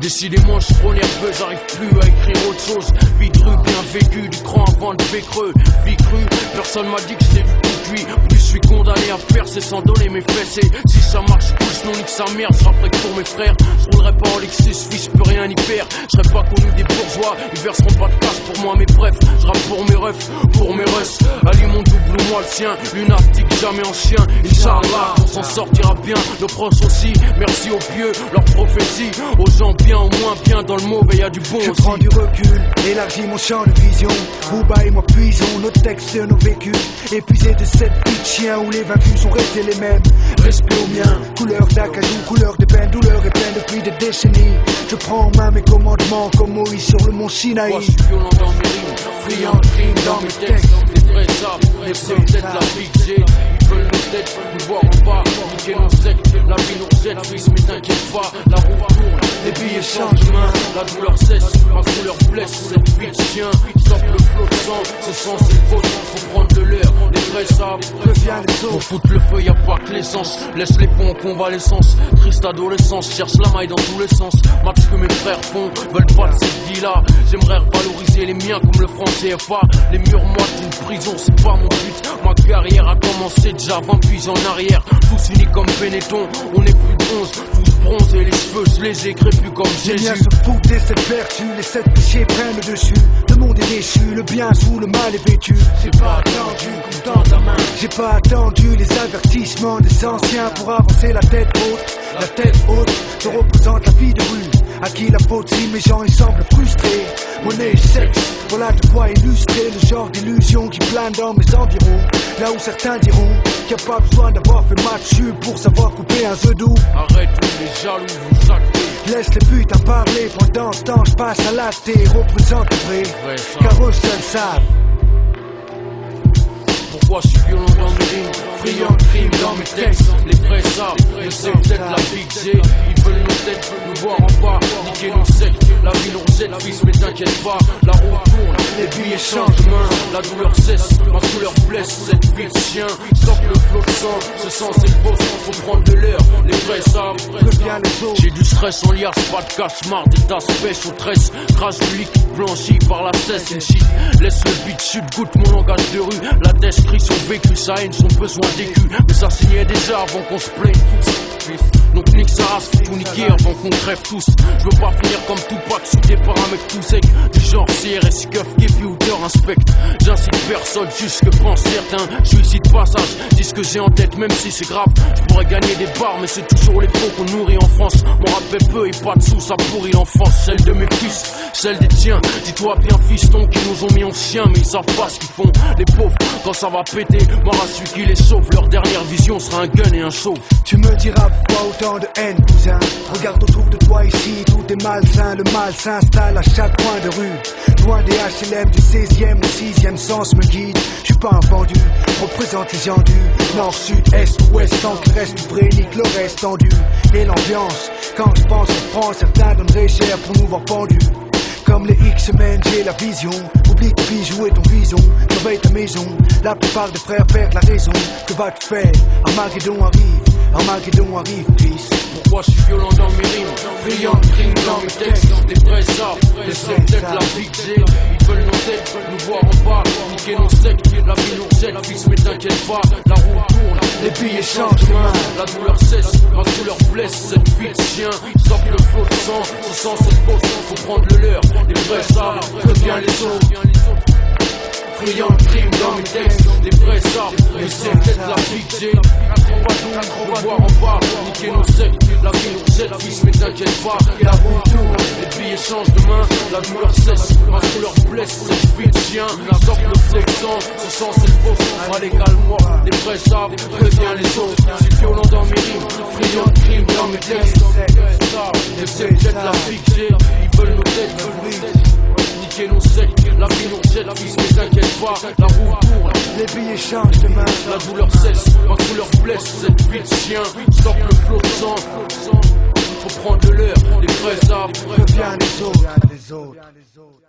Décidément je suis trop nerveux, j'arrive plus à écrire autre chose. Vie de rue bien vécue, du cran avant de creux. Vie crue, personne m'a dit que j'étais du tout cuit. Plus je suis condamné à percer sans donner mes fesses. Et si ça marche cool, sinon nique sa mère, je prêt que pour mes frères. Je roulerai pas en Lexus, fils, je peux rien y faire. Je serai pas connu des bourgeois, ils verseront pas de cash pour moi. Mais bref, je rappe pour mes refs, pour mes russes. Ali mon double ou moi le sien, lunatique jamais en chien. Inch'Allah, on s'en sortira bien, nos proches aussi. Merci aux pieux, leurs prophéties. Aux gens bien, au moins bien, dans le mauvais y'a du bon je aussi. prends du recul, élargis mon champ de vision. Booba et moi puisons nos textes et nos vécus. Épuisés de cette vie de chien où les vaincus sont restés les mêmes. Respect au mien, couleur d'acajou, couleur de peine, douleur et peine depuis des décennies. Je prends en main mes commandements comme Moïse sur le mont Sinaï. Moi je suis violent dans mes rimes, friand de crime dans mes textes. Les vrais arbres, les c'est peut-être la vie que j'ai. Ils veulent nos têtes, nous voir en bas, niquer nos sectes. La vie nous rejette, fils, mais t'inquiète pas, la roue tourne, les billets changent de main. La douleur cesse, ma couleur blesse. Cette vie de chien, stoppe le flot de sang. Ce sang c'est le vôtre, faut prendre de l'air. Les vrais savent, Reviens les autres. pour foutre le feu, y'a pas que l'essence. Laisse les fonds en convalescence. Triste adolescence, cherche la maille dans tous les sens. Match que mes frères font, veulent pas de cette vie-là. J'aimerais revaloriser les miens comme le franc CFA. Les murs moites d'une prison, c'est pas mon but. Ma carrière a commencé déjà 20 puis en arrière. Tous unis comme Benetton, on est plus de 11. Tous bronzés, les cheveux, je les ai crépus comme Les Jésus. miens se foutent des sept vertus, les sept péchés prennent le dessus. Le monde est déchu, le bien sous le mal est vêtu. J'ai pas attendu qu'on tende la main. J'ai pas attendu les avertissements des anciens pour avancer la tête haute. La tête haute, je représente la vie de rue. À qui la faute si mes gens ils semblent frustrés. Monnaie et sexe, voilà de quoi illustrer le genre d'illusion qui plane dans mes environs. Là où certains diront qu'il n'y a pas besoin d'avoir fait match pour savoir couper un œuf doux. Arrête les jaloux, vous jactez. Laisse les putes à parler, pendant ce temps je passe à la thé. Représente le vrai, car eux seuls savent. Pourquoi je suis violent dans mes rimes, friand de crime dans mes textes. Les vrais savent, je sais peut-être la vie que j'ai. Ils veulent nos têtes, nous voir en bas, niquer nos sectes. La vie nous rejette, fils, mais t'inquiète pas, la roue tourne, les billets changent de main. La douleur cesse, ma couleur blesse. Cette vie de chien, stoppe le flot de sang. Ce sang c'est le vôtre, faut prendre de l'air. Les vrais savent, Reviens les autres. j'ai du stress en liasse, pas de cache-marre, des tasses pêche aux tresses. Crache du liquide blanchi par la cesse, une shit. Laisse le beat chute, goûte mon langage de rue. La dèche crie son vécu, sa haine, son besoin d'écu. Mais ça signait déjà avant qu'on se plaigne tous. Donc nique sa race, faut tout niquer avant qu'on crève tous. Je veux pas finir comme Tupac, shooté par un mec tout sec. Du genre CRS, Cuff, Kepi ou Teur inspecte. J'incite personne, juste que pense certains. Je suis ici de passage, dis ce que j'ai en tête, même si c'est grave. Je pourrais gagner des bars, mais c'est toujours les faux qu'on nourrit en France. Mon rap fait peu et pas de sous, ça pourrit l'enfance. Celle de mes fils, celle des tiens. Dis-toi bien fiston qui nous ont mis en chien, mais ils savent pas ce qu'ils font. Les pauvres, quand ça va péter, mort à celui qui les sauve. Leur dernière vision sera un gun et un chauve. Tu me diras pourquoi autant de haine, cousin. Regarde autour de toi ici, tout est malsain. Le mal s'installe à chaque coin de rue. Loin des HLM du 16e, le 6e sens me guide. Je suis pas un vendu, représente les gens du nord, sud, est, ouest. Tant qu'il reste vrai, nique le reste tendu. Et l'ambiance, quand je pense en France, certains donneraient cher pour nous voir pendus. Comme les X-Men, j'ai la vision. Oublie tes bijoux et ton bison. Surveille ta maison. La plupart des frères perdent la raison. Que vas-tu faire? Armageddon arrive. Armageddon arrive, fils. Pourquoi je suis violent dans mes rimes, friand de crime dans mes textes. Les vrais savent, et c'est peut-être la vie que j'ai. Ils veulent nos têtes, nous voir en bas, niquer nos sectes. La vie nous rejette, fils, mais t'inquiète pas, la roue tourne, les billets changent de main. La douleur cesse, ma couleur blesse. Cette vie de chien, stoppe le flot de sang. Ce sang c'est faux, faut prendre le leur. Les vrais savent, préviens les autres. Friand de crime dans mes textes, les vrais savent, mais c'est peut-être la vie que j'ai. Pas d'où, de voir en bas, niquer nos sectes. La vie nous rejette, fils, mais t'inquiète pas, la roue tourne, les billets changent de main. La douleur cesse, ma couleur blesse. Cette vie de chien, stoppe le flot de sang. Ce sang c'est le faux, allez calme-moi. Les vrais savent, préviens les autres. Je suis violent dans mes rimes, friand de crime dans mes textes. Et c'est peut-être la vie que j'ai, ils veulent nos têtes. Niquer nos sectes, la vie nous rejette, fils, mais t'inquiète pas, la roue tourne, les billets changent de main. la douleur cesse, ma couleur blesse. Cette vie de chien, stoppe le flot de sang. Faut prendre de l'air, les vrais arbres. Reviens les autres.